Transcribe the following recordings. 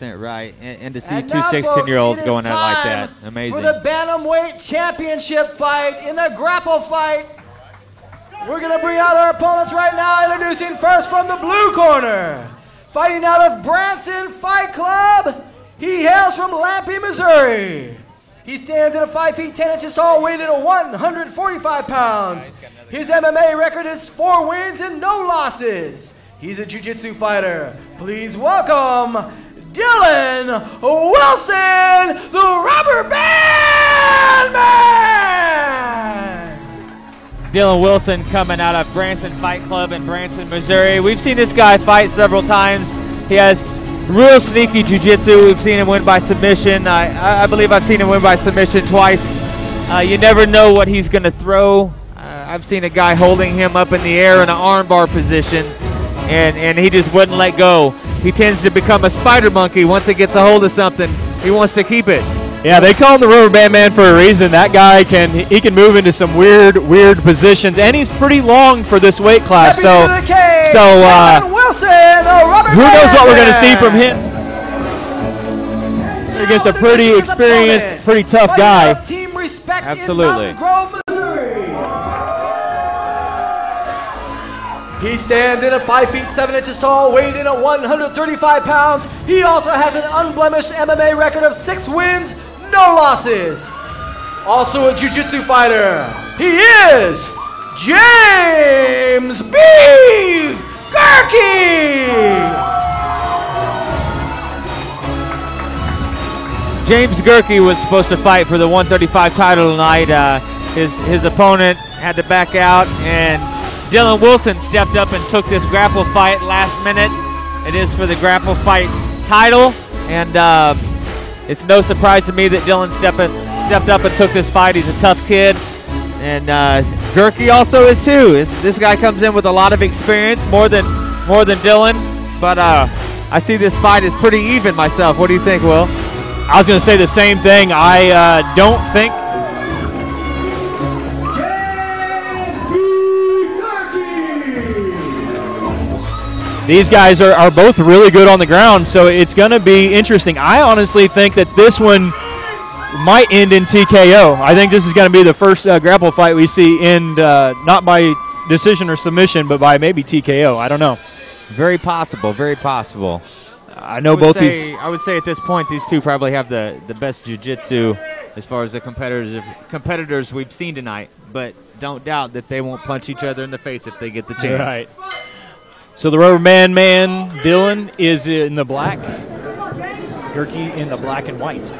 it right. And to see two 16-year-olds going at it like that, amazing. For the Bantamweight Championship fight in the grapple fight, we're going to bring out our opponents right now. Introducing first from the blue corner, fighting out of Branson Fight Club. He hails from Lampe, Missouri. He stands at 5 feet 10 inches tall, weighted at 145 pounds. His MMA record is 4 wins and no losses. He's a jiu-jitsu fighter. Please welcome Dylan Wilson, the Rubberband Man! Dylan Wilson coming out of Branson Fight Club in Branson, Missouri. We've seen this guy fight several times. He has real sneaky jiu-jitsu. We've seen him win by submission. I believe I've seen him win by submission twice. You never know what he's going to throw. I've seen a guy holding him up in the air in an armbar position, and he just wouldn't let go. He tends to become a spider monkey. Once he gets a hold of something, he wants to keep it. Yeah, they call him the Rubberband Man for a reason. That guy can move into some weird positions, and he's pretty long for this weight class. Who knows what we're going to see from him against a pretty experienced, pretty tough guy. Absolutely. He stands in at 5 feet 7 inches tall, weighed in at 135 pounds. He also has an unblemished MMA record of 6 wins, no losses. Also a jiu-jitsu fighter, he is James Beef Gerkey. James Gerkey was supposed to fight for the 135 title tonight. His opponent had to back out, and Dylan Wilson stepped up and took this grapple fight last minute. It is for the grapple fight title, and it's no surprise to me that Dylan stepped up and took this fight. He's a tough kid, and Gerkey also is too. This guy comes in with a lot of experience, more than Dylan, but I see this fight is pretty even myself. What do you think, Will? I was going to say the same thing. I don't think these guys are both really good on the ground, so it's going to be interesting. I honestly think that this one might end in TKO. I think this is going to be the first grapple fight we see end not by decision or submission, but by maybe TKO. I don't know. Very possible, very possible. I know both these. I would say at this point these two probably have the best jiu-jitsu as far as the competitors we've seen tonight, but don't doubt that they won't punch each other in the face if they get the chance. Right. So the Rubberband Man, Dylan, is in the black. Gerkey in the black and white.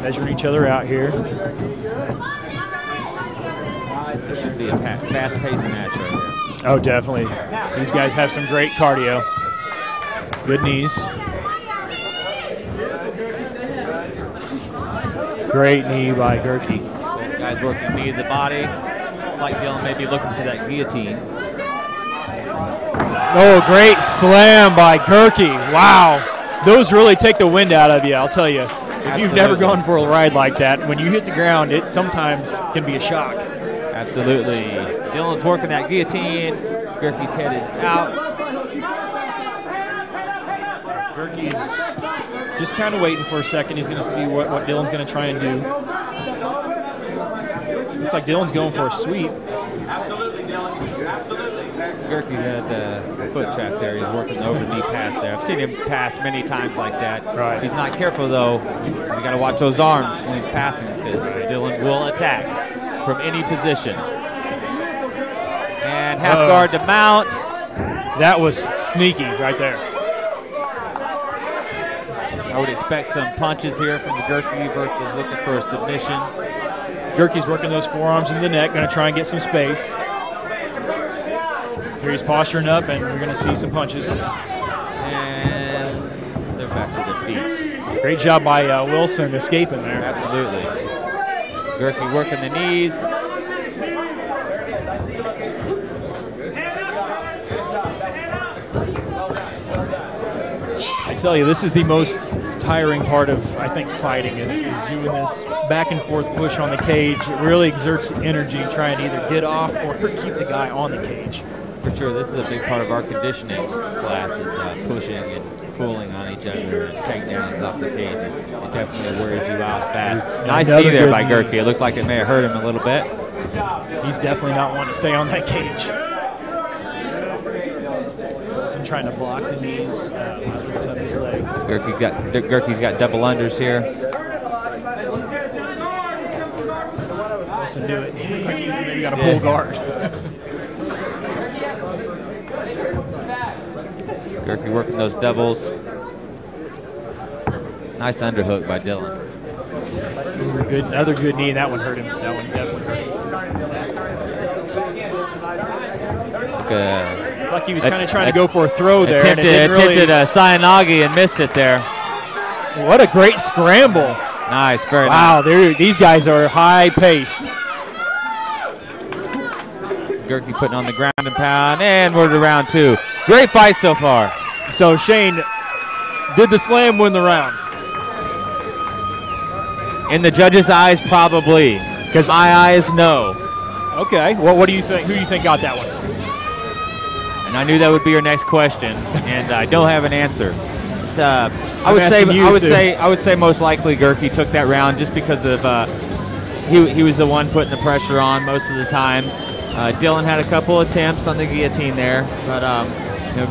Measuring each other out here. This should be a fast-paced match right here. Oh, definitely. These guys have some great cardio. Good knees. Great knee by Gerkey. Both guys working knee to the body. It's like Dylan may be looking for that guillotine. Oh, great slam by Gerkey. Wow. Those really take the wind out of you, I'll tell you. If you've never gone for a ride like that, when you hit the ground, it sometimes can be a shock. Absolutely. Dylan's working that guillotine. Gerkey's head is out. Gerkey's just kind of waiting for a second. He's going to see what Dylan's going to try and do. Looks like Dylan's going for a sweep. Absolutely, Dylan. Absolutely. Gerkey had a foot trap there. He's working the over-knee pass there. I've seen him pass many times like that. Right. He's not careful, though. He's got to watch those arms when he's passing this. Dylan will attack from any position. And half guard to mount. That was sneaky right there. I would expect some punches here from the Gerkey versus looking for a submission. Gerkey's working those forearms in the neck, going to try and get some space. Here he's posturing up, and we're going to see some punches. And they're back to their feet. Great job by Wilson escaping there. Absolutely. Gerkey working the knees. I tell you, this is the most tiring part of, I think, fighting is doing this back and forth push on the cage. It really exerts energy trying to either get off or keep the guy on the cage. For sure, this is a big part of our conditioning class is pushing and pulling on each other and takedowns off the cage. It definitely wears you out fast. Nice knee there by Gerkey. It looked like it may have hurt him a little bit. He's definitely not wanting to stay on that cage. Wilson trying to block the knees of his leg. Gerkey's got double unders here. Wilson knew it. Like he's maybe got a pull guard. Gerkey working those doubles. Nice underhook by Dylan. Another good knee. That one hurt him. That one definitely hurt him. Like he was kind of trying to go for a throw there. Attempted a Sayanagi and missed it there. What a great scramble. Nice, very nice. Wow, these guys are high-paced. Gerkey putting on the ground and pound, and we're to round 2. Great fight so far. So Shane, did the slam win the round? In the judges' eyes, probably. Because my eyes, no. Okay. Well, what do you think? Who do you think got that one? And I knew that would be your next question, and I don't have an answer. It's, I would say most likely Gerkey took that round just because of he was the one putting the pressure on most of the time. Dylan had a couple attempts on the guillotine there, but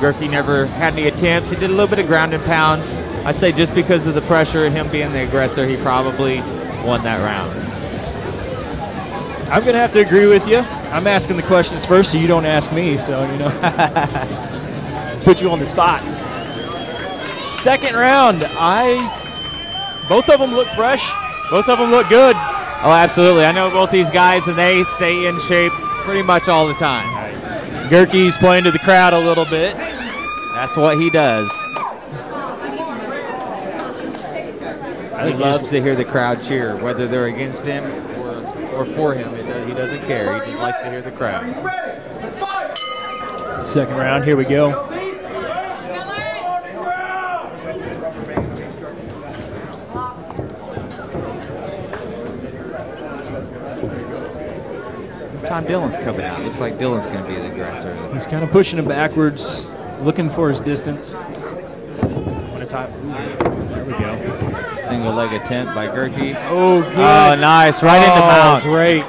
Gerkey never had any attempts. He did a little bit of ground and pound. I'd say just because of the pressure and him being the aggressor, he probably won that round. I'm going to have to agree with you. I'm asking the questions first, so you don't ask me, so, put you on the spot. Second round, both of them look fresh. Both of them look good. Oh, absolutely. I know both these guys, and they stay in shape pretty much all the time. Right. Gerkey's playing to the crowd a little bit. That's what he does. He loves to hear the crowd cheer, whether they're against him or for him. He doesn't care. He just likes to hear the crowd. Second round, here we go. This time Dylan's coming out. Looks like Dylan's going to be the aggressor. He's kind of pushing him backwards, looking for his distance. There we go. Single leg attempt by Gerkey. Oh, good. Oh, nice. Right in the mount. Great.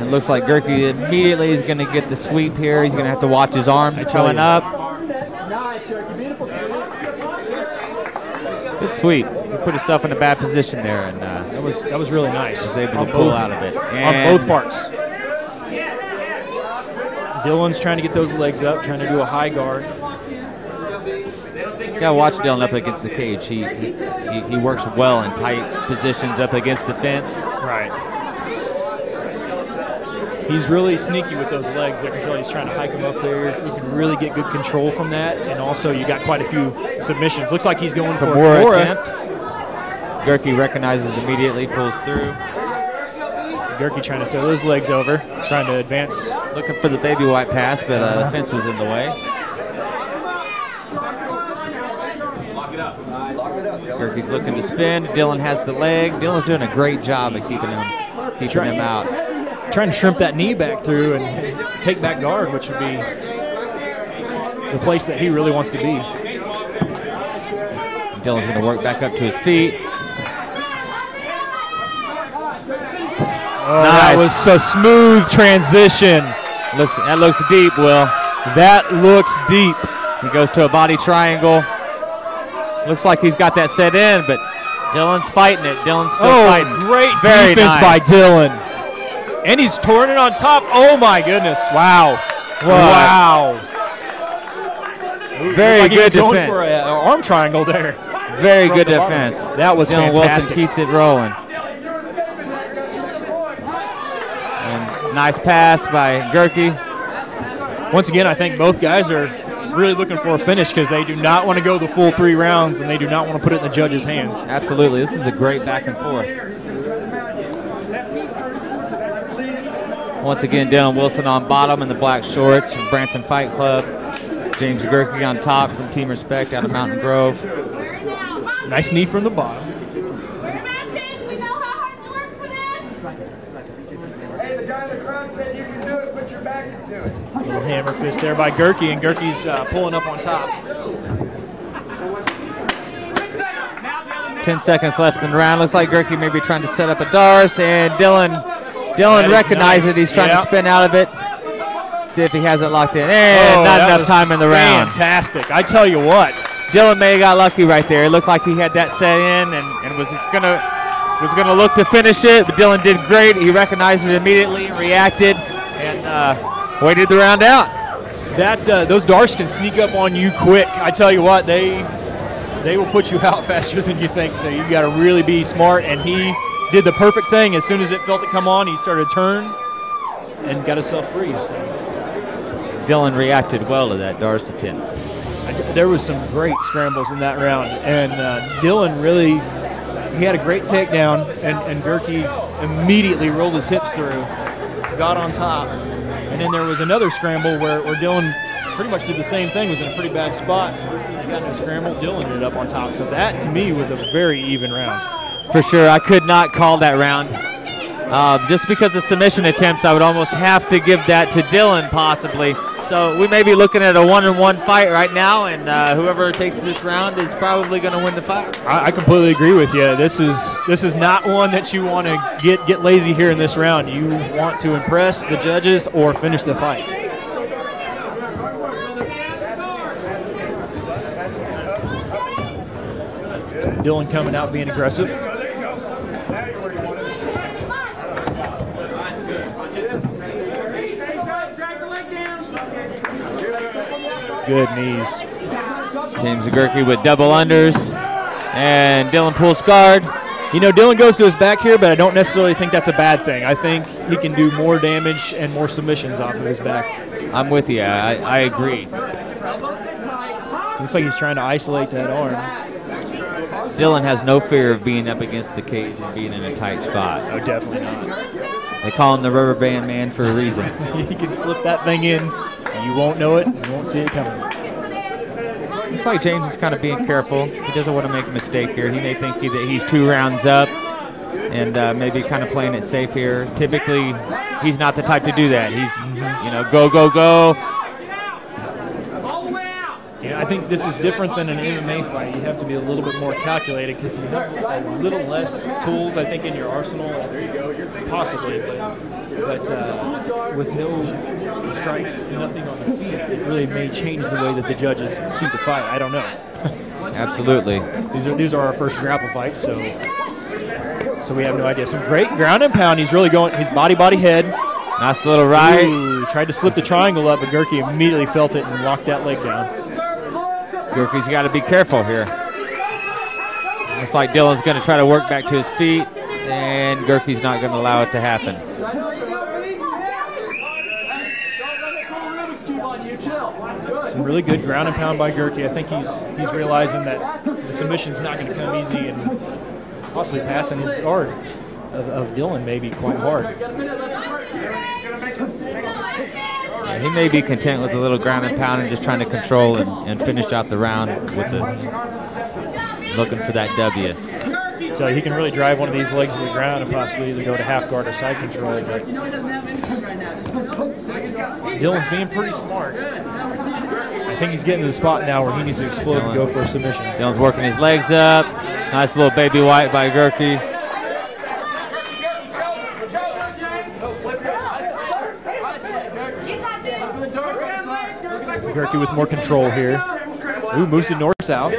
It looks like Gerkey immediately is going to get the sweep here. He's going to have to watch his arms coming up. Good sweep. He put himself in a bad position there, and that was really nice. Was able to pull out of it. On both parts. Dylan's trying to get those legs up, trying to do a high guard. You gotta watch Dylan up against the cage. He works well in tight positions up against the fence. Right. He's really sneaky with those legs. I can tell he's trying to hike them up there. You can really get good control from that, and also you got quite a few submissions. Looks like he's going for a Kimura attempt. Gerkey recognizes immediately, pulls through. Gerkey trying to throw those legs over, trying to advance. Looking for the baby white pass, but the fence was in the way. Gerkey's looking to spin. Dylan has the leg. Dylan's doing a great job of keeping him out. Trying to shrimp that knee back through and take back guard, which would be the place that he really wants to be. Dylan's going to work back up to his feet. Oh, nice. That was a smooth transition. That looks deep, Will. That looks deep. He goes to a body triangle. Looks like he's got that set in, but Dylan's fighting it. Dylan's still fighting. Great defense by Dylan. And he's touring it on top. Oh, my goodness. Wow. Wow. Very good defense. Going for an arm triangle there. Very good defense. That was Dylan fantastic. Wilson keeps it rolling. And nice pass by Gerkey. Once again, I think both guys are really looking for a finish because they do not want to go the full 3 rounds and they do not want to put it in the judges' hands. Absolutely. This is a great back and forth. Once again, Dylan Wilson on bottom in the black shorts from Branson Fight Club. James Gerkey on top from Team Respect out of Mountain Grove. Nice knee from the bottom. Hey, the guy in the crowd said you can do it. Put your Little hammer fist there by Gerkey, and Gerkey's pulling up on top. 10 seconds left in the round. Looks like Gerkey may be trying to set up a Darce, and Dylan recognizes it. He's trying to spin out of it. See if he has it locked in. And not enough time in the round. Fantastic. I tell you what. Dylan may have got lucky right there. It looked like he had that set in and was gonna look to finish it, but Dylan did great. He recognized it immediately, reacted, and waited the round out. Those darts can sneak up on you quick. I tell you what, they will put you out faster than you think, so you got to really be smart, and he did the perfect thing. As soon as it felt it come on, he started to turn and got himself free. So Dylan reacted well to that Darce attempt. There was some great scrambles in that round, and Dylan really, he had a great takedown, and Gerkey immediately rolled his hips through, got on top, and then there was another scramble where Dylan pretty much did the same thing, was in a pretty bad spot. He got in a scramble, Dylan ended up on top. So that, to me, was a very even round. For sure, I could not call that round. Just because of submission attempts, I would almost have to give that to Dylan, possibly. So we may be looking at a 1-1 fight right now, and whoever takes this round is probably going to win the fight. I completely agree with you. This is not one that you want to get lazy here in this round. You want to impress the judges or finish the fight. Dylan coming out being aggressive. Good knees. James Gerkey with double unders, and Dylan pulls guard. You know, Dylan goes to his back here, but I don't necessarily think that's a bad thing. I think he can do more damage and more submissions off of his back. I'm with you. I agree. Looks like he's trying to isolate that arm. Dylan has no fear of being up against the cage and being in a tight spot. No, definitely not. They call him the Rubberband man for a reason. He can slip that thing in. You won't know it. You won't see it coming. Looks like James is kind of being careful. He doesn't want to make a mistake here. He may think that he's 2 rounds up and maybe kind of playing it safe here. Typically, he's not the type to do that. He's, go, go, go. Yeah, I think this is different than an MMA fight. You have to be a little bit more calculated because you have a little less tools, I think, in your arsenal. Possibly, but with no strikes, nothing on the feet, it really may change the way that the judges see the fight. I don't know. Absolutely. These are our first grapple fights, so we have no idea. Some great ground and pound. He's really going. He's body head. Nice little right. Ooh, tried to slip the triangle up, but Gerkey immediately felt it and locked that leg down. Gerkey's got to be careful here. Looks like Dylan's going to try to work back to his feet, and Gerkey's not going to allow it to happen. Some really good ground and pound by Gerkey. I think he's realizing that the submission's not going to come easy, and possibly passing his guard of Dylan may be quite hard. He may be content with a little ground and pound and just trying to control and finish out the round with looking for that W. So he can really drive one of these legs to the ground and possibly either go to half guard or side control. But Dylan's being pretty smart. I think he's getting to the spot now where he needs to explode and go for a submission. Dylan's working his legs up. Nice little baby white by Gerkey. Gerkey with more control here. Ooh, moves to north-south.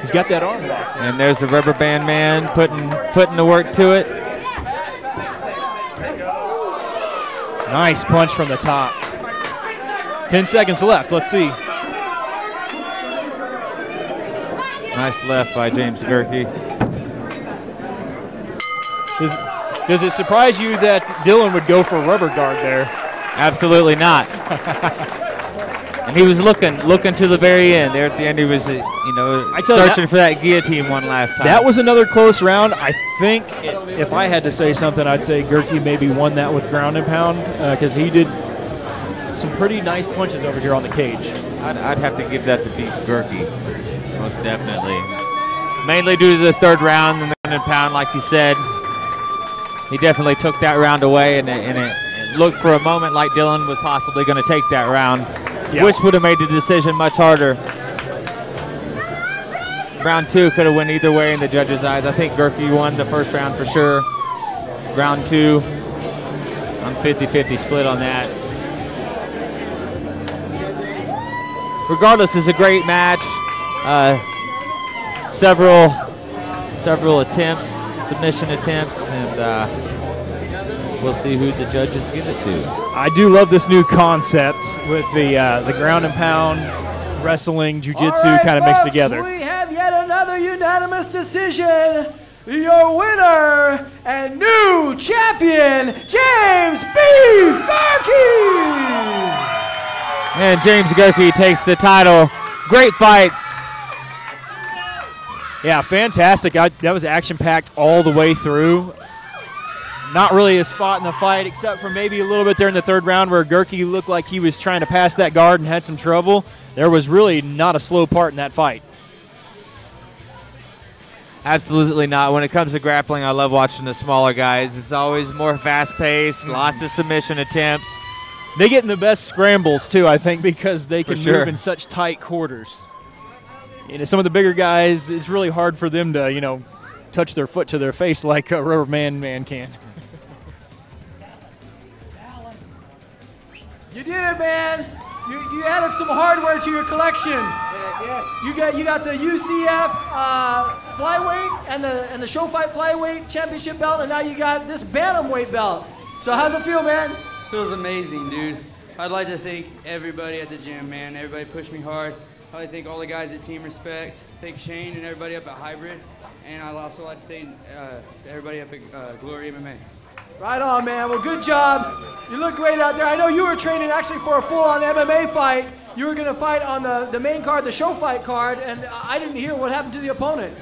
He's got that arm locked in. And there's the Rubberband man putting the work to it. Nice punch from the top. 10 seconds left. Let's see. Nice left by James Gerkey. Does it surprise you that Dylan would go for a rubber guard there? Absolutely not. And he was looking to the very end. There at the end, he was, searching for that guillotine one last time. That was another close round. I think if I had to say something, I'd say Gerkey maybe won that with ground and pound because he did some pretty nice punches over here on the cage. I'd have to give that to beat Gerkey, most definitely. Mainly due to the third round and the ground and pound, like you said. He definitely took that round away, and it looked for a moment like Dylan was possibly going to take that round, yeah. which would have made the decision much harder. Round 2 could have went either way in the judges' eyes. I think Gerkey won the first round for sure. Round 2, I'm 50-50 split on that. Regardless, it's a great match. Several attempts, submission attempts, and we'll see who the judges give it to. I do love this new concept with the ground and pound, wrestling, jiu-jitsu kind of mixed together. We have yet another unanimous decision. Your winner and new champion, James "Beef" Gerkey! And James Gerkey takes the title. Great fight. Yeah, fantastic. That was action-packed all the way through. Not really a spot in the fight except for maybe a little bit there in the third round where Gerkey looked like he was trying to pass that guard and had some trouble. There was really not a slow part in that fight. Absolutely not. When it comes to grappling, I love watching the smaller guys. It's always more fast-paced, lots of submission attempts. They get in the best scrambles, too, I think, because they can sure. move in such tight quarters. You know, some of the bigger guys, it's really hard for them to, you know, touch their foot to their face like a Rubberband man can. You did it, man. You added some hardware to your collection. You got the UCF flyweight and the show fight flyweight championship belt, and now you got this bantamweight belt. So how's it feel, man? Feels amazing, dude. I'd like to thank everybody at the gym, man. Everybody pushed me hard. I'd like to thank all the guys at Team Respect. Thank Shane and everybody up at Hybrid. And I'd also like to thank everybody up at Glory MMA. Right on, man. Well, good job. You look great out there. I know you were training actually for a full-on MMA fight. You were going to fight on the main card, the show fight card, and I didn't hear what happened to the opponent.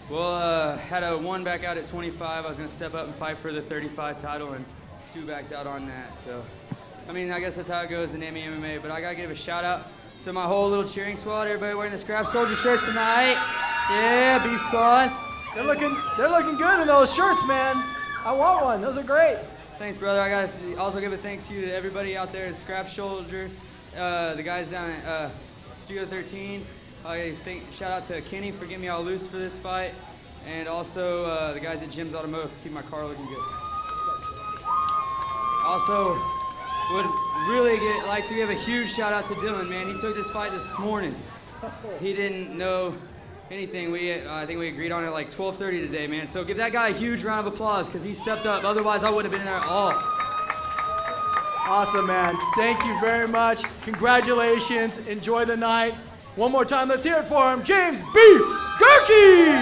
Well, had a one back out at 25. I was going to step up and fight for the 35 title, and 2 backed out on that. So, I mean, I guess that's how it goes in MMA. But I got to give a shout-out to my whole little cheering squad. Everybody wearing the Scrap Soldier shirts tonight. Yeah, Beef Squad. They're looking good in those shirts, man. I want one. Those are great. Thanks, brother. I got to also give a thanks to everybody out there at Scrap Soldier, the guys down at Studio 13. Shout out to Kenny for getting me all loose for this fight, and also the guys at Jim's Automotive for keeping my car looking good. Also, would really like to give a huge shout out to Dylan, man. He took this fight this morning. He didn't know anything. I think we agreed on it like 12:30 today, man. So give that guy a huge round of applause because he stepped up. Otherwise, I wouldn't have been there at all. Awesome, man. Thank you very much. Congratulations. Enjoy the night. One more time, let's hear it for him. James "Beef" Gerkey!